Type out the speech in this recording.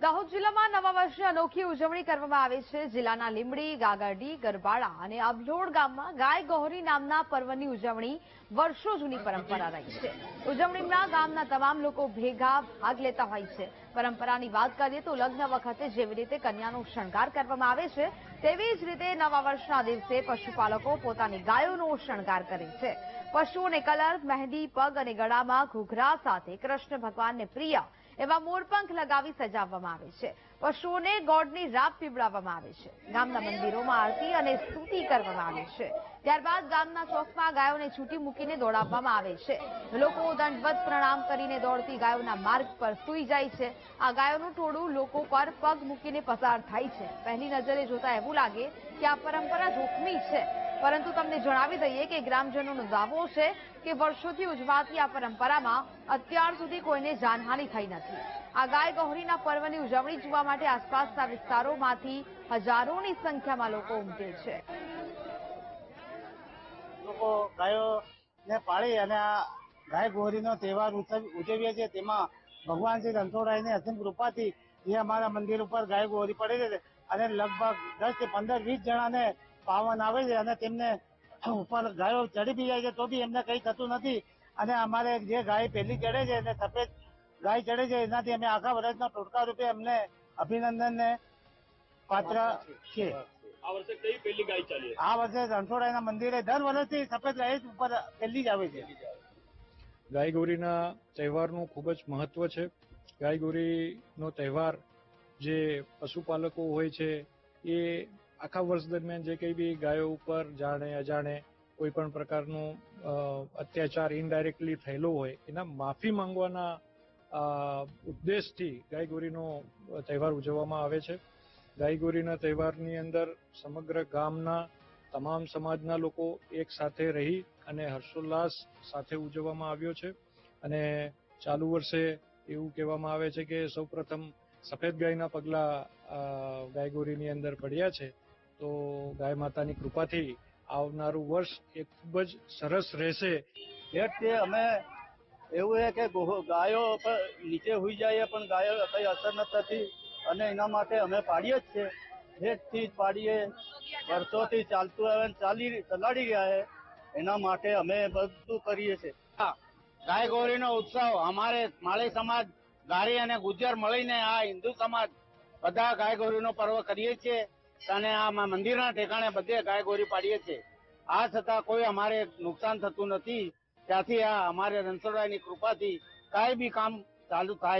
દાહોદ જિલ્લામાં નવા વર્ષની અનોખી ઉજવણી કરવામાં આવે છે। જિલ્લાના લીંબડી, ગાગાડી, ગરબાડા અને અબલોડ ગામમાં ગાય ગૌરી નામના પર્વની ઉજવણી વર્ષો જૂની પરંપરા રહી છે। ઉજવણીમાં ગામના તમામ લોકો ભેગા ભાગ લેતા હોય છે। પરંપરાની વાત કરીએ તો લગ્ન વખતે જેવી રીતે કન્યાનો શણગાર કરવામાં આવે છે, તેવી જ રીતે નવા વર્ષના દિવસે પશુપાલકો પોતાની ગાયોનો શણગાર કરે છે। પશુઓને કલર, મહેંદી, પગ અને ગળામાં ઘૂઘરા સાથે કૃષ્ણ ભગવાનને પ્રિય એવા મોરપંખ લગાવી સજાવવામાં આવે છે। પશુઓને ગોળની રાબ પીવડાવવામાં આવે છે। ગામના મંદિરોમાં આરતી અને સ્તુતિ કરવામાં આવે છે। ત્યારબાદ ગામના ચોકમાં ગાયોને છૂટી મૂકીને દોડાવવામાં આવે છે। લોકો દંડવત પ્રણામ કરીને દોડતી ગાયોના માર્ગ પર સૂઈ જાય છે। આ ગાયોનું ટોળું લોકો પર પગ મૂકીને પસાર થાય છે। પહેલી નજરે જોતા એવું લાગે કે આ પરંપરા જોખમી છે, પરંતુ તમને જણાવી દઈએ કે ગ્રામજનોનો દાવો છે કે વર્ષોથી ઉજવાતી આ પરંપરામાં અત્યાર સુધી કોઈને જાનહાનિ થઈ નથી। આ ગાય ગૌરીના પર્વની ઉજવણી જોવા માટે આસપાસના વિસ્તારોમાંથી હજારોની સંખ્યામાં લોકો ઉમટે છે। લોકો ગાયોને પાળી અને આ ગાય ગૌરીનો તહેવાર ઉજવીએ છીએ। તેમાં ભગવાન શ્રી રણછોડરાયની અસીમ કૃપાથી જે અમારા મંદિર ઉપર ગાય ગૌરી પડેલી છે અને લગભગ 10 થી 15 20 જણાને પાવન આવે છે અને તેમને ઉપર ગાયો ચડી બી જાય છે તો બી એમને કંઈ થતું નથી। અને અમારે જે ગાય પહેલી ચડે છે અને સફેદ ગાય ચડે છે એનાથી અમે આખા વર્ષના ટોટકા રૂપે અમને અભિનંદનને પાત્ર છીએ। આ વર્ષે કઈ પહેલી ગાય ચાલી? આ વર્ષે રણછોડરાયના મંદિરે દર વર્ષથી સફેદ ગાય ઉપર પહેલી જ આવે છે। ગાય ગૌરીના તહેવારનું ખૂબ જ મહત્વ છે। ગાય ગૌરીનો તહેવાર જે પશુપાલકો હોય છે એ આખા વર્ષ દરમિયાન જે કંઈ બી ગાયો ઉપર જાણે અજાણે કોઈ પણ પ્રકારનું અત્યાચાર ઇનડાયરેક્ટલી થયેલો હોય એના માફી માંગવાના ઉદ્દેશથી ગાય ગૌરીનો તહેવાર ઉજવવામાં આવે છે। ગાય ગૌરીના તહેવારની અંદર સમગ્ર ગામના તમામ સમાજના લોકો એક સાથે રહી અને હર્ષોલ્લાસ સાથે ઉજવવામાં આવ્યો છે। અને ચાલુ વર્ષે એવું કહેવામાં આવે છે કે સૌપ્રથમ સફેદ ગાયના પગલા ગાય ગૌરીની અંદર પડ્યા છે, તો ગાય માતાની કૃપાથી આવનારું વર્ષ એ ખૂબ જ સરસ રહેશે। એટલે અમે એવું છે કે ગાયો નીચે હોઈ જાય પણ ગાયો કઈ અસર નથી થતી અને એના માટે અમે પાડીએ જ છે। ભેટથી જ પાડીએ, વર્ષોથી ચાલતું આવે ચલાડી ગયા છે, એના માટે અમે બધું કરીએ છીએ। ગાય ગૌરીનો ઉત્સવ અમારે માળી સમાજ, ગારી અને ગુજ્જર મળીને આ હિન્દુ સમાજ બધા ગાય ગૌરીનો પર્વ કરીએ છીએ અને આ મંદિરના ઠેકાણે બધે ગાય ગૌરી પાડીએ છીએ। આ છતાં કોઈ અમારે નુકસાન થતું નથી। ત્યાંથી આ અમારે રણછોડરાયની કૃપાથી કાંઈ બી કામ ચાલુ થાય।